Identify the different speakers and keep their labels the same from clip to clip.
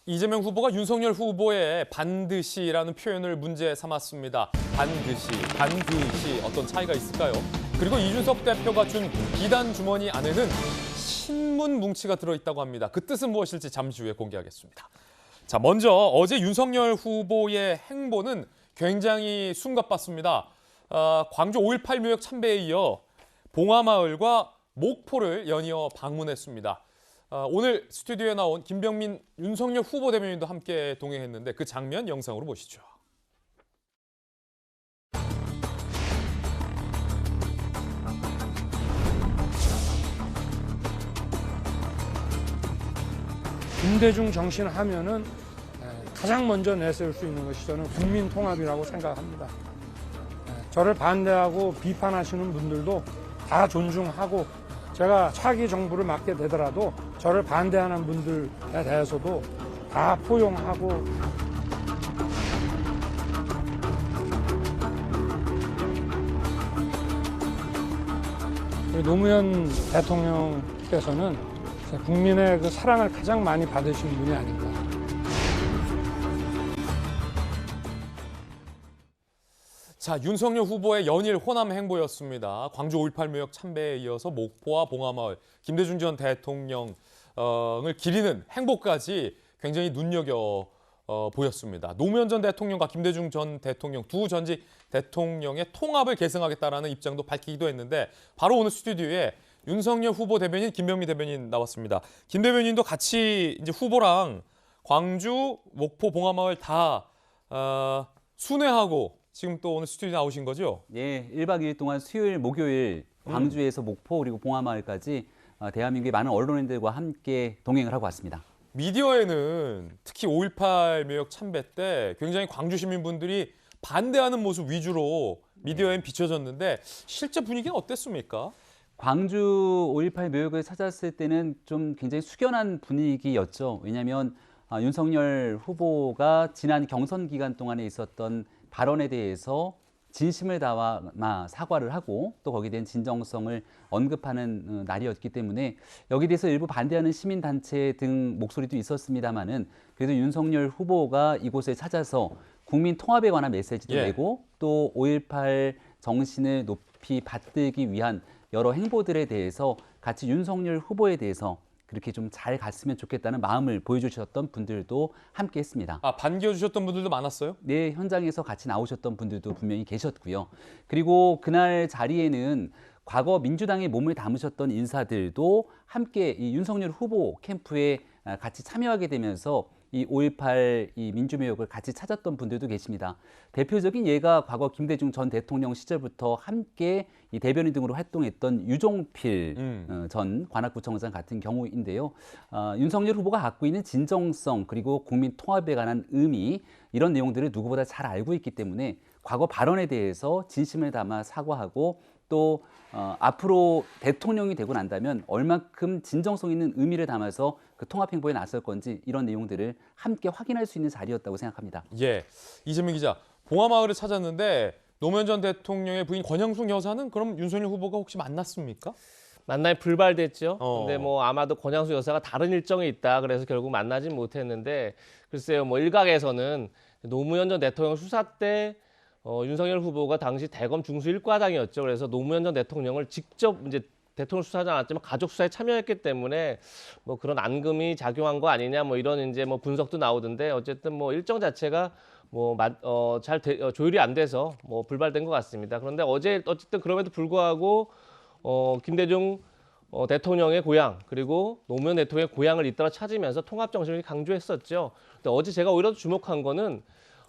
Speaker 1: 이재명 후보가 윤석열 후보의 반드시라는 표현을 문제 삼았습니다. 반드시 어떤 차이가 있을까요? 그리고 이준석 대표가 준 비단 주머니 안에는 신문 뭉치가 들어있다고 합니다. 그 뜻은 무엇일지 잠시 후에 공개하겠습니다. 자, 먼저 어제 윤석열 후보의 행보는 굉장히 숨가빴습니다. 광주 5.18 묘역 참배에 이어 봉화마을과 목포를 연이어 방문했습니다. 오늘 스튜디오에 나온 김병민 윤석열 후보 대변인도 함께 동행했는데 그 장면 영상으로 보시죠.
Speaker 2: 김대중 정신 하면은 가장 먼저 내세울 수 있는 것이 저는 국민 통합이라고 생각합니다. 저를 반대하고 비판하시는 분들도 다 존중하고 제가 차기 정부를 맡게 되더라도 저를 반대하는 분들에 대해서도 다 포용하고 노무현 대통령께서는 국민의 그 사랑을 가장 많이 받으신 분이 아닌가.
Speaker 1: 자, 윤석열 후보의 연일 호남 행보였습니다. 광주 5.18 묘역 참배에 이어서 목포와 봉화마을, 김대중 전 대통령을 기리는 행보까지 굉장히 눈여겨 보였습니다. 노무현 전 대통령과 김대중 전 대통령 두 전직 대통령의 통합을 계승하겠다라는 입장도 밝히기도 했는데 바로 오늘 스튜디오에 윤석열 후보 대변인 김병민 대변인 나왔습니다. 김 대변인도 같이 이제 후보랑 광주, 목포, 봉화마을 다 순회하고 지금 또 오늘 스튜디오 나오신 거죠?
Speaker 3: 네, 1박 2일 동안 수요일, 목요일 광주에서 목포 그리고 봉화마을까지 대한민국의 많은 언론인들과 함께 동행을 하고 왔습니다.
Speaker 1: 미디어에는 특히 5.18 묘역 참배 때 굉장히 광주 시민분들이 반대하는 모습 위주로 미디어엔 비춰졌는데 실제 분위기는 어땠습니까?
Speaker 3: 광주 5.18 묘역을 찾았을 때는 좀 굉장히 숙연한 분위기였죠. 왜냐하면 윤석열 후보가 지난 경선 기간 동안에 있었던 발언에 대해서 진심을 담아 사과를 하고 또 거기에 대한 진정성을 언급하는 날이었기 때문에 여기에 대해서 일부 반대하는 시민단체 등 목소리도 있었습니다마는 그래도 윤석열 후보가 이곳에 찾아서 국민 통합에 관한 메시지도 내고 또 5.18 정신을 높이 받들기 위한 여러 행보들에 대해서 같이 윤석열 후보에 대해서 그렇게 좀 잘 갔으면 좋겠다는 마음을 보여주셨던 분들도 함께 했습니다.
Speaker 1: 반겨주셨던 분들도 많았어요?
Speaker 3: 네, 현장에서 같이 나오셨던 분들도 분명히 계셨고요. 그리고 그날 자리에는 과거 민주당에 몸을 담으셨던 인사들도 함께 이 윤석열 후보 캠프에 같이 참여하게 되면서 이 5.18 이 민주묘역을 같이 찾았던 분들도 계십니다. 대표적인 예가 과거 김대중 전 대통령 시절부터 함께 이 대변인 등으로 활동했던 유종필 전 관악구청장 같은 경우인데요. 윤석열 후보가 갖고 있는 진정성 그리고 국민 통합에 관한 의미 이런 내용들을 누구보다 잘 알고 있기 때문에 과거 발언에 대해서 진심을 담아 사과하고 또 앞으로 대통령이 되고 난다면 얼만큼 진정성 있는 의미를 담아서 그 통합 행보에 나설 건지 이런 내용들을 함께 확인할 수 있는 자리였다고 생각합니다.
Speaker 1: 예, 이재명 기자, 봉화마을을 찾았는데 노무현 전 대통령의 부인 권영숙 여사는 그럼 윤석열 후보가 혹시 만났습니까?
Speaker 4: 만남이 불발됐죠. 근데 뭐 아마도 권양수 여사가 다른 일정이 있다 그래서 결국 만나진 못했는데 글쎄요, 뭐 일각에서는 노무현 전 대통령 수사 때 윤석열 후보가 당시 대검 중수 1과장이었죠. 그래서 노무현 전 대통령을 직접 이제 대통령 수사하지 않았지만 가족 수사에 참여했기 때문에 뭐 그런 앙금이 작용한 거 아니냐 뭐 이런 이제 뭐 분석도 나오던데 어쨌든 뭐 일정 자체가 뭐 잘 조율이 안 돼서 뭐 불발된 것 같습니다. 그런데 어제 어쨌든 그럼에도 불구하고 김대중 대통령의 고향 그리고 노무현 대통령의 고향을 잇따라 찾으면서 통합 정신을 강조했었죠. 근데 어제 제가 오히려 주목한 거는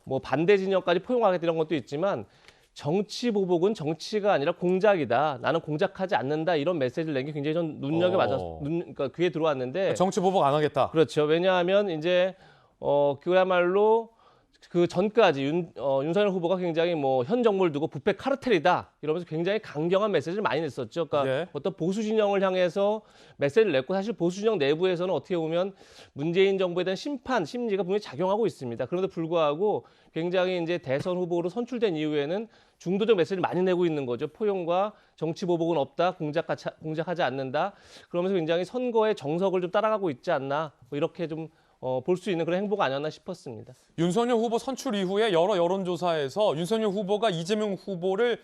Speaker 4: 뭐 반대 진영까지 포용하겠다 이런 것도 있지만 정치 보복은 정치가 아니라 공작이다. 나는 공작하지 않는다. 이런 메시지를 낸 게 굉장히 좀 그러니까 귀에 들어왔는데
Speaker 1: 정치 보복 안 하겠다.
Speaker 4: 그렇죠. 왜냐하면 이제 그야말로 그 전까지 윤석열 후보가 굉장히 뭐 현 정부를 두고 부패 카르텔이다 이러면서 굉장히 강경한 메시지를 많이 냈었죠. 그러니까 어떤 보수 진영을 향해서 메시지를 냈고 사실 보수 진영 내부에서는 어떻게 보면 문재인 정부에 대한 심판 심리가 분명히 작용하고 있습니다. 그런데 불구하고 굉장히 이제 대선 후보로 선출된 이후에는 중도적 메시지를 많이 내고 있는 거죠. 포용과 정치 보복은 없다, 공작하지 않는다. 그러면서 굉장히 선거의 정석을 좀 따라가고 있지 않나 뭐 이렇게 좀 볼 수 있는 그런 행보가 아니었나 싶었습니다.
Speaker 1: 윤석열 후보 선출 이후에 여러 여론조사에서 윤석열 후보가 이재명 후보를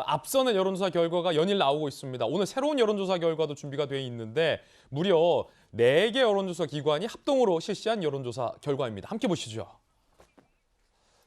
Speaker 1: 앞서는 여론조사 결과가 연일 나오고 있습니다. 오늘 새로운 여론조사 결과도 준비가 돼 있는데 무려 4개 여론조사 기관이 합동으로 실시한 여론조사 결과입니다. 함께 보시죠.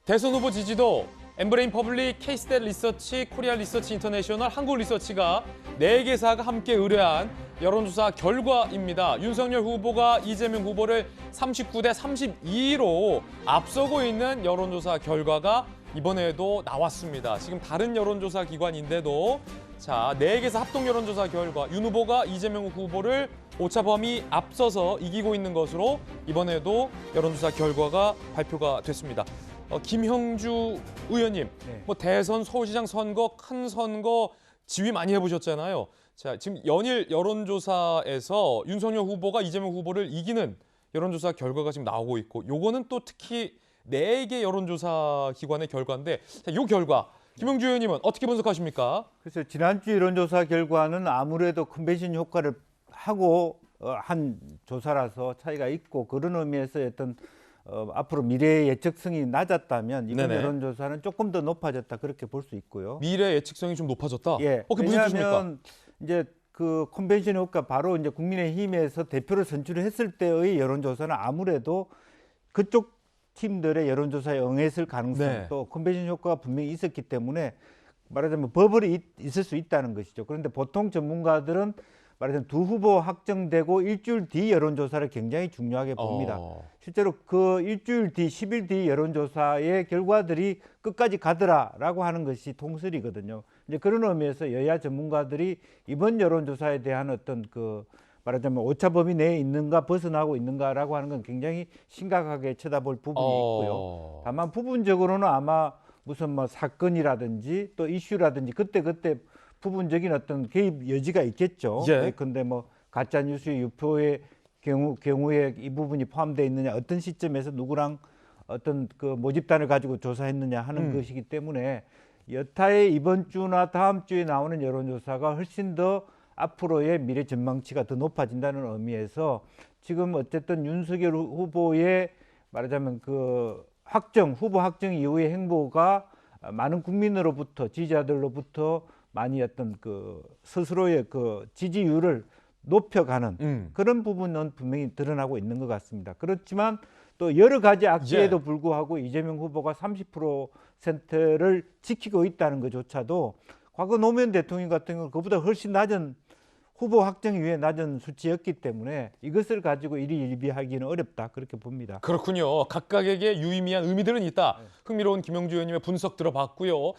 Speaker 1: 대선 후보 지지도 엠브레인 퍼블릭, K-스탯 리서치, 코리아 리서치 인터내셔널, 한국 리서치가 4개사가 함께 의뢰한 여론조사 결과입니다. 윤석열 후보가 이재명 후보를 39대 32로 앞서고 있는 여론조사 결과가 이번에도 나왔습니다. 지금 다른 여론조사 기관인데도 자, 4개사 합동 여론조사 결과 윤 후보가 이재명 후보를 오차 범위 앞서서 이기고 있는 것으로 이번에도 여론조사 결과가 발표가 됐습니다. 김형주 의원님,
Speaker 5: 네.
Speaker 1: 뭐 대선, 서울시장 선거, 큰 선거 지휘 많이 해보셨잖아요. 자, 지금 연일 여론조사에서 윤석열 후보가 이재명 후보를 이기는 여론조사 결과가 지금 나오고 있고, 요거는 또 특히 4개 여론조사 기관의 결과인데, 자, 요 결과 김형주 의원님은 어떻게 분석하십니까?
Speaker 5: 그래서 지난주 여론조사 결과는 아무래도 컨벤션 효과를 하고 한 조사라서 차이가 있고, 그런 의미에서 어떤 앞으로 미래의 예측성이 낮았다면 이번
Speaker 1: 네네.
Speaker 5: 여론조사는 조금 더 높아졌다, 그렇게 볼 수 있고요.
Speaker 1: 미래 예측성이 좀 높아졌다.
Speaker 5: 예,
Speaker 1: 그게 무슨 뜻입니까?
Speaker 5: 왜냐하면 이제 그 컨벤션 효과 바로 이제 국민의힘에서 대표를 선출했을 때의 여론조사는 아무래도 그쪽 팀들의 여론조사에 응했을 가능성도 컨벤션 효과가 분명히 있었기 때문에 말하자면 버블이 있을 수 있다는 것이죠. 그런데 보통 전문가들은 말하자면 두 후보 확정되고 일주일 뒤 여론조사를 굉장히 중요하게 봅니다. 실제로 그 일주일 뒤, 10일 뒤 여론조사의 결과들이 끝까지 가더라라고 하는 것이 통설이거든요. 이제 그런 의미에서 여야 전문가들이 이번 여론조사에 대한 어떤 그 말하자면 오차 범위 내에 있는가 벗어나고 있는가라고 하는 건 굉장히 심각하게 쳐다볼 부분이 있고요. 다만 부분적으로는 아마 무슨 뭐 사건이라든지 또 이슈라든지 그때 부분적인 어떤 개입 여지가 있겠죠.
Speaker 1: 예.
Speaker 5: 근데 뭐 가짜 뉴스 유포의 경우에 이 부분이 포함되어 있느냐, 어떤 시점에서 누구랑 어떤 그 모집단을 가지고 조사했느냐 하는 것이기 때문에 여타의 이번 주나 다음 주에 나오는 여론조사가 훨씬 더 앞으로의 미래 전망치가 더 높아진다는 의미에서 지금 어쨌든 윤석열 후보의 말하자면 그 후보 확정 이후의 행보가 많은 국민으로부터, 지지자들로부터 많이 어떤 그 스스로의 그 지지율을 높여가는 그런 부분은 분명히 드러나고 있는 것 같습니다. 그렇지만 또 여러 가지 악재에도 불구하고 이재명 후보가 30%를 지키고 있다는 것조차도 과거 노무현 대통령 같은 경우는 그보다 훨씬 낮은 후보 확정 이후에 낮은 수치였기 때문에 이것을 가지고 일희일비하기는 어렵다, 그렇게 봅니다.
Speaker 1: 그렇군요. 각각에게 유의미한 의미들은 있다. 흥미로운 김형주 의원님의 분석 들어봤고요.